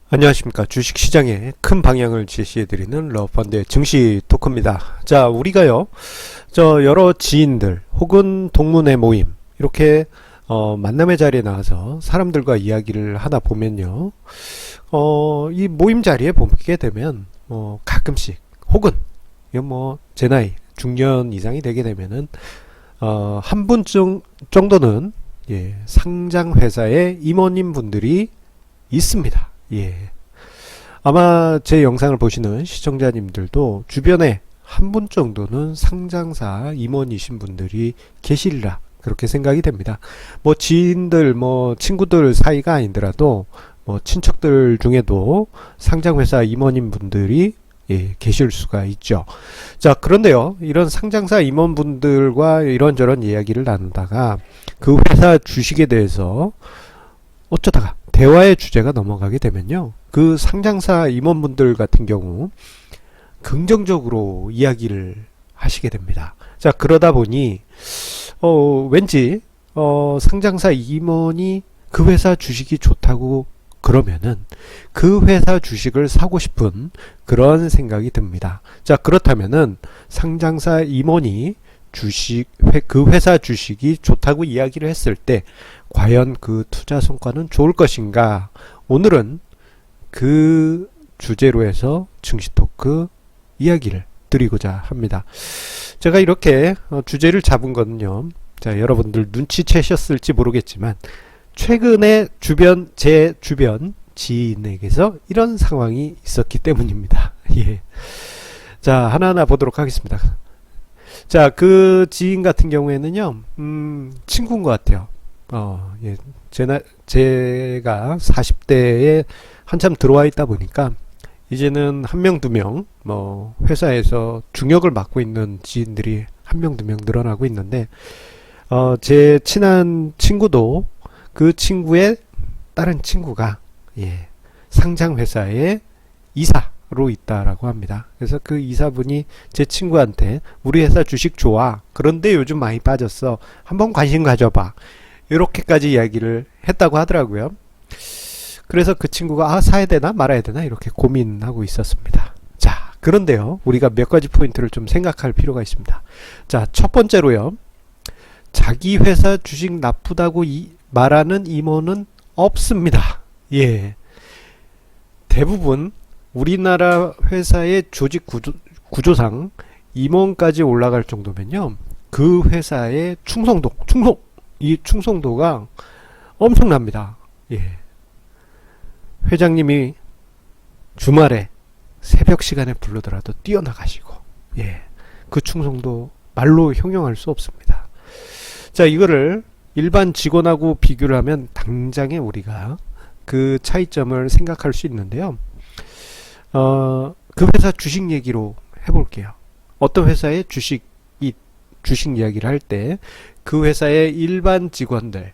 안녕하십니까. 주식시장의 큰 방향을 제시해드리는 러펀드의 증시 토크입니다. 자, 우리가요, 여러 지인들 혹은 동문회 모임, 이렇게, 만남의 자리에 나와서 사람들과 이야기를 하다 보면요, 이 모임 자리에 보게 되면, 가끔씩, 혹은, 제 나이, 중년 이상이 되게 되면은, 한 분 정도는, 상장 회사의 임원님 분들이 있습니다. 예. 아마 제 영상을 보시는 시청자님들도 주변에 한 분 정도는 상장사 임원이신 분들이 계시리라 그렇게 생각이 됩니다. 뭐 지인들, 친구들 사이가 아니더라도 친척들 중에도 상장회사 임원인 분들이 계실 수가 있죠. 자, 그런데요, 이런 상장사 임원분들과 이런저런 이야기를 나누다가 그 회사 주식에 대해서 어쩌다가 대화의 주제가 넘어가게 되면요, 그 상장사 임원분들 같은 경우 긍정적으로 이야기를 하시게 됩니다. 자, 그러다 보니 왠지 상장사 임원이 그 회사 주식이 좋다고 그러면은 그 회사 주식을 사고 싶은 그런 생각이 듭니다. 자, 그렇다면은 상장사 임원이 그 회사 주식이 좋다고 이야기를 했을 때 과연 그 투자 성과는 좋을 것인가? 오늘은 그 주제로 해서 증시 토크 이야기를 드리고자 합니다. 제가 이렇게 주제를 잡은 거는요, 자, 여러분들 눈치채셨을지 모르겠지만 최근에 제 주변 지인에게서 이런 상황이 있었기 때문입니다. 예. 자, 하나하나 보도록 하겠습니다. 자, 그 지인 같은 경우에는요, 친구인 것 같아요. 제가 40대에 한참 들어와 있다 보니까, 이제는 한 명, 두 명, 회사에서 중역을 맡고 있는 지인들이 한 명, 두 명 늘어나고 있는데, 제 친한 친구도 그 친구의 다른 친구가, 상장회사의 이사로 있다라고 합니다. 그래서 그 이사분이 제 친구한테 우리 회사 주식 좋아. 그런데 요즘 많이 빠졌어. 한번 관심 가져봐. 이렇게까지 이야기를 했다고 하더라고요. 그래서 그 친구가 사야 되나 말아야 되나 이렇게 고민하고 있었습니다. 자, 그런데요, 우리가 몇 가지 포인트를 좀 생각할 필요가 있습니다. 자, 첫 번째로요, 자기 회사 주식 나쁘다고 말하는 임원은 없습니다. 예. 대부분 우리나라 회사의 조직 구조상 임원까지 올라갈 정도면요, 그 회사의 이 충성도가 엄청납니다. 예. 회장님이 주말에 새벽 시간에 부르더라도 뛰어나가시고, 그 충성도 말로 형용할 수 없습니다. 자, 이거를 일반 직원하고 비교를 하면 당장에 우리가 그 차이점을 생각할 수 있는데요. 그 회사 주식 얘기로 해볼게요. 어떤 회사의 주식 이야기를 할 때 그 회사의 일반 직원들,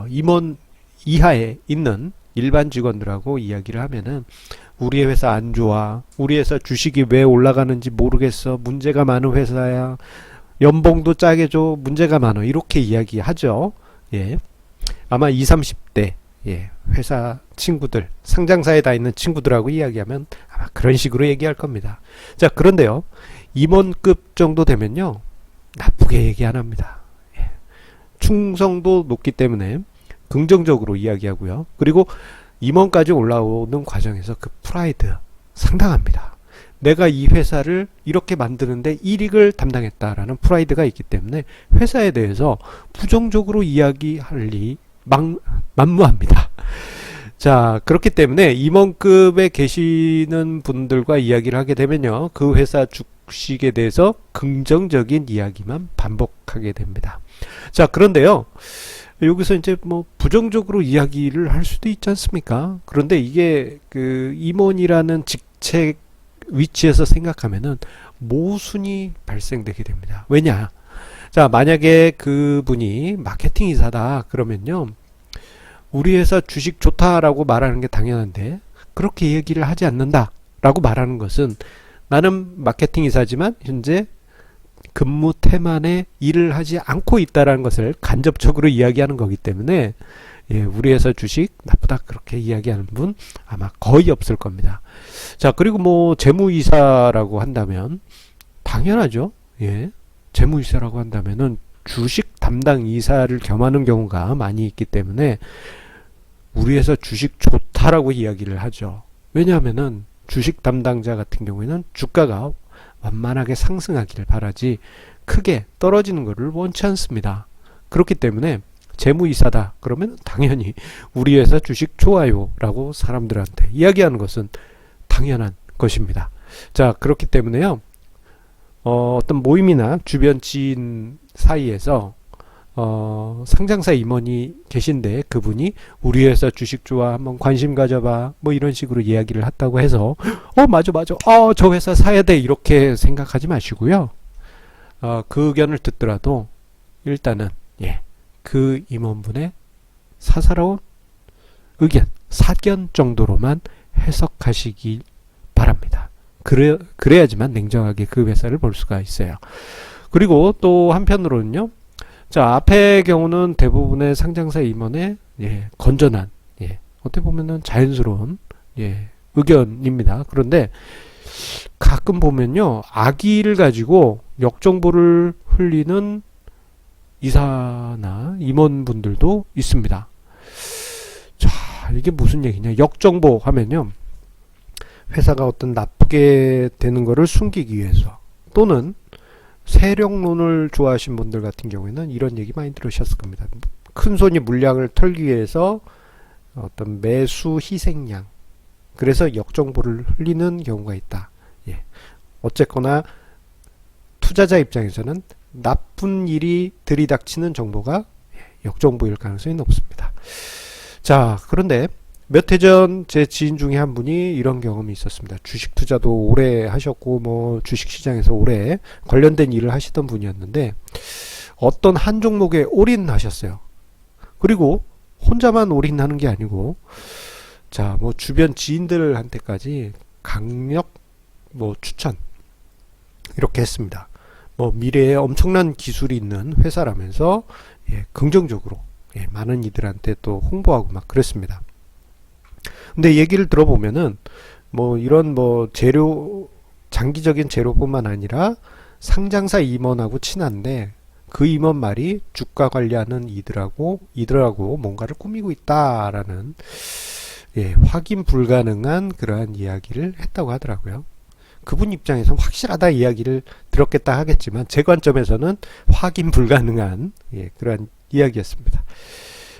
임원 이하에 있는 일반 직원들하고 이야기를 하면은 우리 회사 안 좋아. 우리 회사 주식이 왜 올라가는지 모르겠어. 문제가 많은 회사야. 연봉도 짜게 줘. 문제가 많아. 이렇게 이야기하죠. 예. 아마 20, 30대 회사 친구들, 상장사에 다 있는 친구들하고 이야기하면 아마 그런 식으로 얘기할 겁니다. 자, 그런데요, 임원급 정도 되면요, 나쁘게 얘기 안 합니다. 충성도 높기 때문에 긍정적으로 이야기하고요. 그리고 임원까지 올라오는 과정에서 그 프라이드 상당합니다. 내가 이 회사를 이렇게 만드는데 이익을 담당했다라는 프라이드가 있기 때문에 회사에 대해서 부정적으로 이야기할 리 만무합니다. 자, 그렇기 때문에 임원급에 계시는 분들과 이야기를 하게 되면요, 그 회사 주식에 대해서 긍정적인 이야기만 반복하게 됩니다. 자, 그런데요, 여기서 이제 부정적으로 이야기를 할 수도 있지 않습니까? 그런데 이게 그 임원이라는 직책 위치에서 생각하면은 모순이 발생되게 됩니다. 왜냐? 자, 만약에 그분이 마케팅 이사다 그러면요, 우리 회사 주식 좋다라고 말하는 게 당연한데 그렇게 얘기를 하지 않는다 라고 말하는 것은 나는 마케팅 이사지만 현재 근무 태만의 일을 하지 않고 있다는 것을 간접적으로 이야기하는 거기 때문에 예, 우리 회사 주식 나쁘다 그렇게 이야기하는 분 아마 거의 없을 겁니다. 자, 그리고 뭐 재무이사라고 한다면 당연하죠. 예, 재무이사라고 한다면은 주식 담당 이사를 겸하는 경우가 많이 있기 때문에 우리 회사 주식 좋다라고 이야기를 하죠. 왜냐하면은 주식 담당자 같은 경우에는 주가가 완만하게 상승하기를 바라지 크게 떨어지는 것을 원치 않습니다. 그렇기 때문에 재무이사다 그러면 당연히 우리 회사 주식 좋아요 라고 사람들한테 이야기하는 것은 당연한 것입니다. 자, 그렇기 때문에요, 어떤 모임이나 주변 지인 사이에서 상장사 임원이 계신데 그분이 우리 회사 주식 좋아 한번 관심 가져봐 뭐 이런 식으로 이야기를 했다고 해서 맞아 저 회사 사야 돼 이렇게 생각하지 마시고요. 그 의견을 듣더라도 일단은 그 임원분의 사사로운 의견, 사견 정도로만 해석하시기 바랍니다. 그래야지만 냉정하게 그 회사를 볼 수가 있어요. 그리고 또 한편으로는요, 자, 앞의 경우는 대부분의 상장사 임원의 건전한, 어떻게 보면은 자연스러운 의견입니다. 그런데 가끔 보면요, 악의를 가지고 역정보를 흘리는 이사나 임원분들도 있습니다. 자, 이게 무슨 얘기냐? 역정보 하면요, 회사가 어떤 나쁘게 되는 거를 숨기기 위해서, 또는 세력론을 좋아하신 분들 같은 경우에는 이런 얘기 많이 들으셨을 겁니다. 큰 손이 물량을 털기 위해서 어떤 매수 희생양, 그래서 역정보를 흘리는 경우가 있다. 어쨌거나 투자자 입장에서는 나쁜 일이 들이닥치는 정보가 역정보일 가능성이 높습니다. 자, 그런데 몇 해 전 제 지인 중에 한 분이 이런 경험이 있었습니다. 주식 투자도 오래 하셨고 뭐 주식 시장에서 오래 관련된 일을 하시던 분이었는데 어떤 한 종목에 올인하셨어요. 그리고 혼자만 올인하는 게 아니고, 자, 뭐 주변 지인들한테까지 강력 뭐 추천 이렇게 했습니다. 뭐 미래에 엄청난 기술이 있는 회사라면서 긍정적으로 많은 이들한테 또 홍보하고 막 그랬습니다. 근데 얘기를 들어보면은 뭐 이런 뭐 재료, 장기적인 재료뿐만 아니라 상장사 임원하고 친한데 그 임원 말이 주가 관리하는 이들하고 뭔가를 꾸미고 있다라는 확인 불가능한 그러한 이야기를 했다고 하더라고요. 그분 입장에서는 확실하다 이야기를 들었겠다 하겠지만 제 관점에서는 확인 불가능한 그러한 이야기였습니다.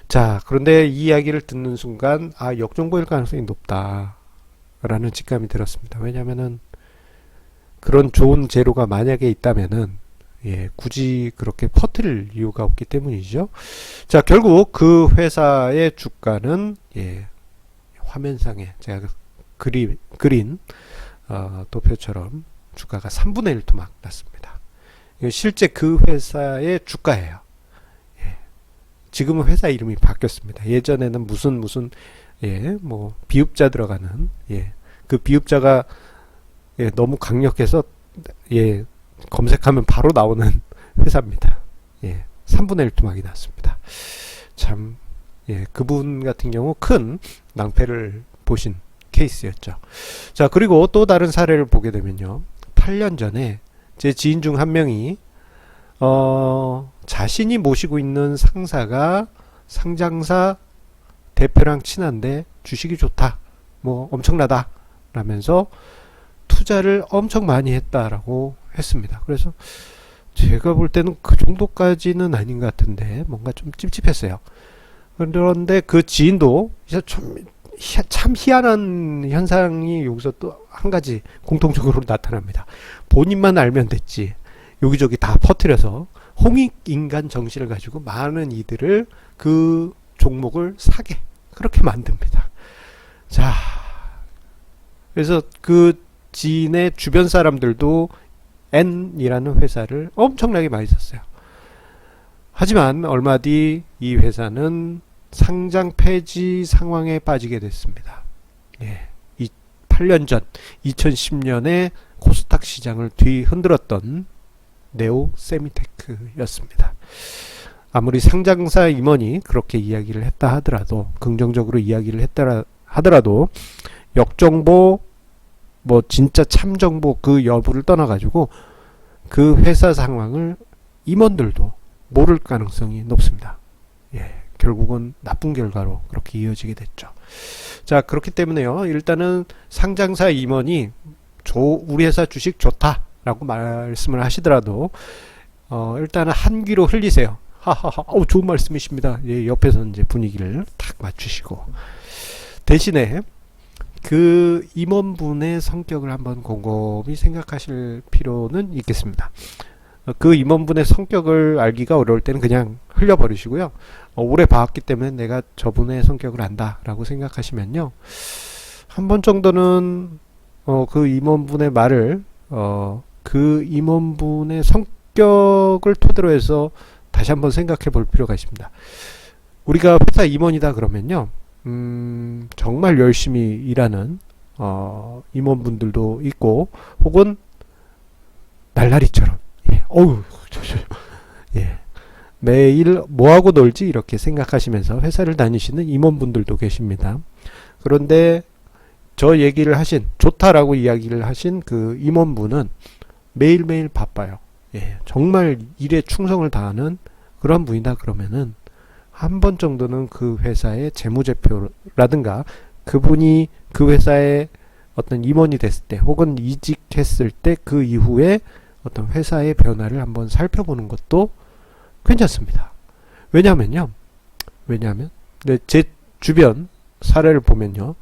자, 그런데 이 이야기를 듣는 순간 역정보일 가능성이 높다라는 직감이 들었습니다. 왜냐하면은 그런 좋은 재료가 만약에 있다면은 굳이 그렇게 퍼뜨릴 이유가 없기 때문이죠. 자, 결국 그 회사의 주가는 화면상에 제가 그린 도표처럼 주가가 3분의 1 토막 났습니다. 실제 그 회사의 주가예요. 지금은 회사 이름이 바뀌었습니다. 예전에는 무슨 뭐 비읍자 들어가는 그 비읍자가 너무 강력해서 검색하면 바로 나오는 회사입니다. 3분의 1 토막이 났습니다. 참 그분 같은 경우 큰 낭패를 보신 케이스였죠. 자, 그리고 또 다른 사례를 보게 되면요, 8년 전에 제 지인 중 한 명이 자신이 모시고 있는 상사가 상장사 대표랑 친한데 주식이 좋다, 뭐 엄청나다 라면서 투자를 엄청 많이 했다라고 했습니다. 그래서 제가 볼 때는 그 정도까지는 아닌 것 같은데 뭔가 좀 찝찝했어요. 그런데 그 지인도 참 희한한 현상이 여기서 또 한 가지 공통적으로 나타납니다. 본인만 알면 됐지 여기저기 다 퍼뜨려서 홍익인간 정신을 가지고 많은 이들을 그 종목을 사게 그렇게 만듭니다. 자, 그래서 그 지인의 주변 사람들도 N이라는 회사를 엄청나게 많이 샀어요. 하지만 얼마 뒤 이 회사는 상장 폐지 상황에 빠지게 됐습니다. 8년 전 2010년에 코스닥 시장을 뒤흔들었던 네오 세미테크였습니다. 아무리 상장사 임원이 그렇게 이야기를 했다 하더라도, 긍정적으로 이야기를 했다 하더라도 역정보, 뭐 진짜 참정보 그 여부를 떠나가지고 그 회사 상황을 임원들도 모를 가능성이 높습니다. 예, 결국은 나쁜 결과로 그렇게 이어지게 됐죠. 자, 그렇기 때문에요, 일단은 상장사 임원이 우리 회사 주식 좋다라고 말씀을 하시더라도 일단은 한 귀로 흘리세요. 하하하, 좋은 말씀이십니다. 예, 옆에서 이제 분위기를 탁 맞추시고, 대신에 그 임원분의 성격을 한번 곰곰이 생각하실 필요는 있겠습니다. 그 임원분의 성격을 알기가 어려울 때는 그냥 흘려버리시고요. 오래 봐왔기 때문에 내가 저분의 성격을 안다라고 생각하시면요, 한 번 정도는 그 임원분의 말을 그 임원분의 성격을 토대로 해서 다시 한번 생각해 볼 필요가 있습니다. 우리가 회사 임원이다 그러면요, 정말 열심히 일하는 임원분들도 있고, 혹은 날라리처럼, 예, 예, 매일 뭐하고 놀지 이렇게 생각하시면서 회사를 다니시는 임원분들도 계십니다. 그런데 저 얘기를 하신, 좋다라고 이야기를 하신 그 임원분은 매일매일 바빠요. 예, 정말 일에 충성을 다하는 그런 분이다 그러면은 한 번 정도는 그 회사의 재무제표라든가, 그분이 그 회사의 어떤 임원이 됐을 때 혹은 이직했을 때 그 이후에 어떤 회사의 변화를 한번 살펴보는 것도 괜찮습니다. 왜냐하면 제 주변 사례를 보면요,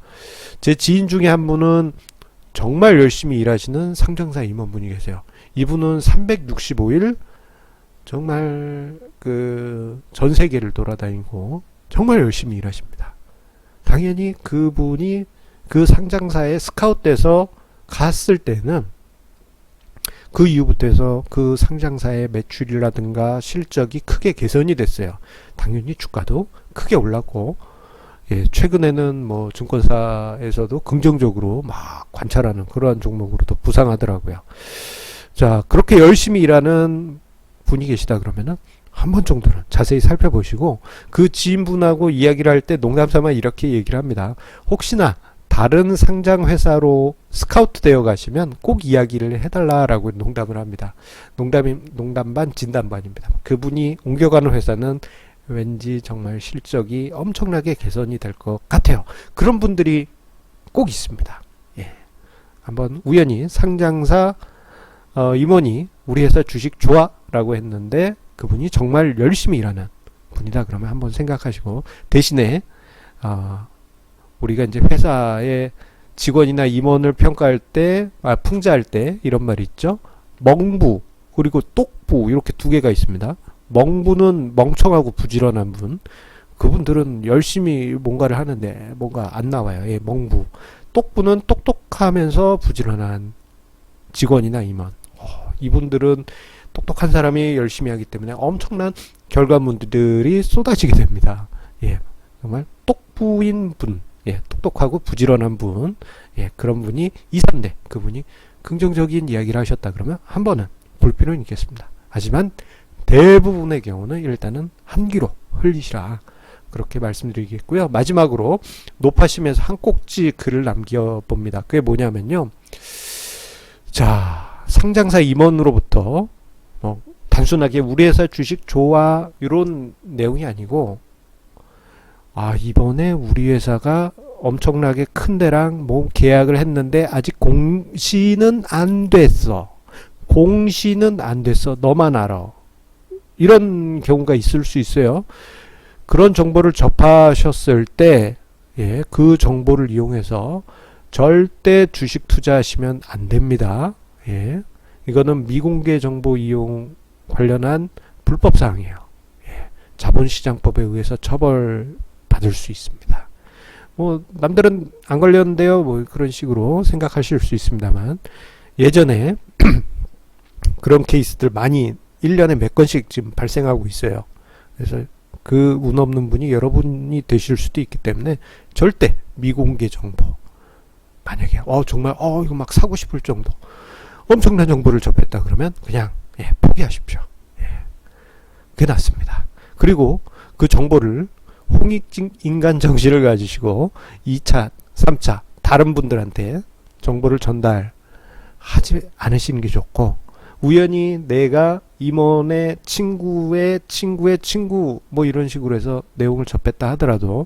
제 지인 중에 한 분은 정말 열심히 일하시는 상장사 임원분이 계세요. 이분은 365일 정말 그 전 세계를 돌아다니고 정말 열심히 일하십니다. 당연히 그분이 그 상장사에 스카웃돼서 갔을 때는 그 이후부터 해서 그 상장사의 매출이라든가 실적이 크게 개선이 됐어요. 당연히 주가도 크게 올랐고, 예, 최근에는 뭐 증권사에서도 긍정적으로 막 관찰하는 그러한 종목으로도 부상하더라고요. 자, 그렇게 열심히 일하는 분이 계시다 그러면은 한 번 정도는 자세히 살펴보시고, 그 지인분하고 이야기를 할 때 농담삼아 이렇게 얘기를 합니다. 혹시나 다른 상장 회사로 스카우트 되어 가시면 꼭 이야기를 해달라라고 농담을 합니다. 농담 반 진담 반입니다. 그분이 옮겨가는 회사는 왠지 정말 실적이 엄청나게 개선이 될 것 같아요. 그런 분들이 꼭 있습니다. 예, 한번 우연히 상장사 임원이 우리 회사 주식 좋아 라고 했는데 그분이 정말 열심히 일하는 분이다 그러면 한번 생각하시고, 대신에 우리가 이제 회사의 직원이나 임원을 평가할 때, 풍자할 때 이런 말이 있죠. 멍부 그리고 똑부, 이렇게 두 개가 있습니다. 멍부는 멍청하고 부지런한 분, 그분들은 열심히 뭔가를 하는데 뭔가 안 나와요. 예, 멍부. 똑부는 똑똑하면서 부지런한 직원이나 임원. 이분들은 똑똑한 사람이 열심히 하기 때문에 엄청난 결과물들이 쏟아지게 됩니다. 예, 정말 똑부인 분, 예, 똑똑하고 부지런한 분, 예, 그런 분이 2, 3대 그분이 긍정적인 이야기를 하셨다 그러면 한 번은 볼 필요는 있겠습니다. 하지만 대부분의 경우는 일단은 한 귀로 흘리시라, 그렇게 말씀드리겠고요. 마지막으로 높아심에서 한 꼭지 글을 남겨봅니다. 그게 뭐냐면요, 자, 상장사 임원으로부터 단순하게 우리 회사 주식 좋아 이런 내용이 아니고, 이번에 우리 회사가 엄청나게 큰 데랑 뭐 계약을 했는데 아직 공시는 안 됐어. 공시는 안 됐어. 너만 알아. 이런 경우가 있을 수 있어요. 그런 정보를 접하셨을 때, 예, 그 정보를 이용해서 절대 주식 투자하시면 안 됩니다. 예, 이거는 미공개 정보 이용 관련한 불법 사항이에요. 예, 자본시장법에 의해서 처벌 받을 수 있습니다. 뭐 남들은 안 걸렸는데요, 뭐 그런 식으로 생각하실 수 있습니다만, 예전에 그런 케이스들 많이 1년에 몇 건씩 지금 발생하고 있어요. 그래서 그 운 없는 분이 여러분이 되실 수도 있기 때문에 절대 미공개 정보, 만약에 정말 이거 막 사고 싶을 정도 엄청난 정보를 접했다 그러면 그냥, 예, 포기하십시오. 예, 그게 낫습니다. 그리고 그 정보를 홍익인간 정신을 가지시고 2차, 3차 다른 분들한테 정보를 전달하지 않으시는 게 좋고, 우연히 내가 임원의 친구의 친구의 친구 뭐 이런 식으로 해서 내용을 접했다 하더라도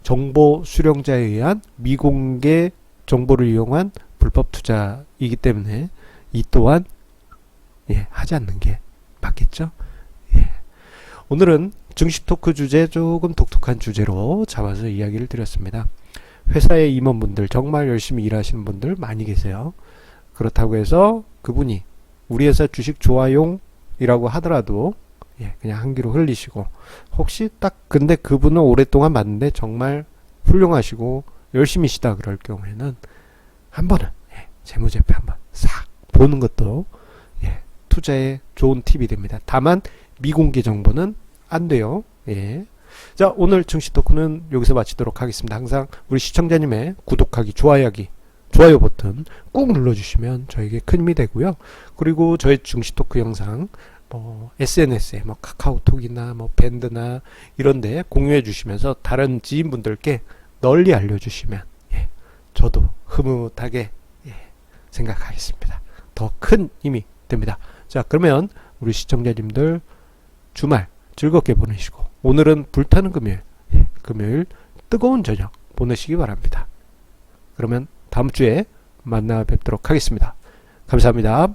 정보 수령자에 의한 미공개 정보를 이용한 불법 투자이기 때문에 이 또한 하지 않는 게 맞겠죠. 오늘은 증시 토크 주제 조금 독특한 주제로 잡아서 이야기를 드렸습니다. 회사의 임원분들 정말 열심히 일하시는 분들 많이 계세요. 그렇다고 해서 그분이 우리 회사 주식 좋아용이라고 하더라도 그냥 한 귀로 흘리시고, 혹시 딱 근데 그분은 오랫동안 봤는데 정말 훌륭하시고 열심히시다 그럴 경우에는 한 번은 재무제표 한번 싹 보는 것도 투자에 좋은 팁이 됩니다. 다만 미공개 정보는 안 돼요. 자, 오늘 증시 토크는 여기서 마치도록 하겠습니다. 항상 우리 시청자님의 구독하기, 좋아요 버튼 꾹 눌러주시면 저에게 큰 힘이 되고요. 그리고 저의 증시 토크 영상 SNS에 카카오톡이나 밴드나 이런데 공유해 주시면서 다른 지인분들께 널리 알려주시면 저도 흐뭇하게 생각하겠습니다. 더 큰 힘이 됩니다. 자, 그러면 우리 시청자님들 주말 즐겁게 보내시고, 오늘은 불타는 금요일 뜨거운 저녁 보내시기 바랍니다. 그러면 다음 주에 만나 뵙도록 하겠습니다. 감사합니다.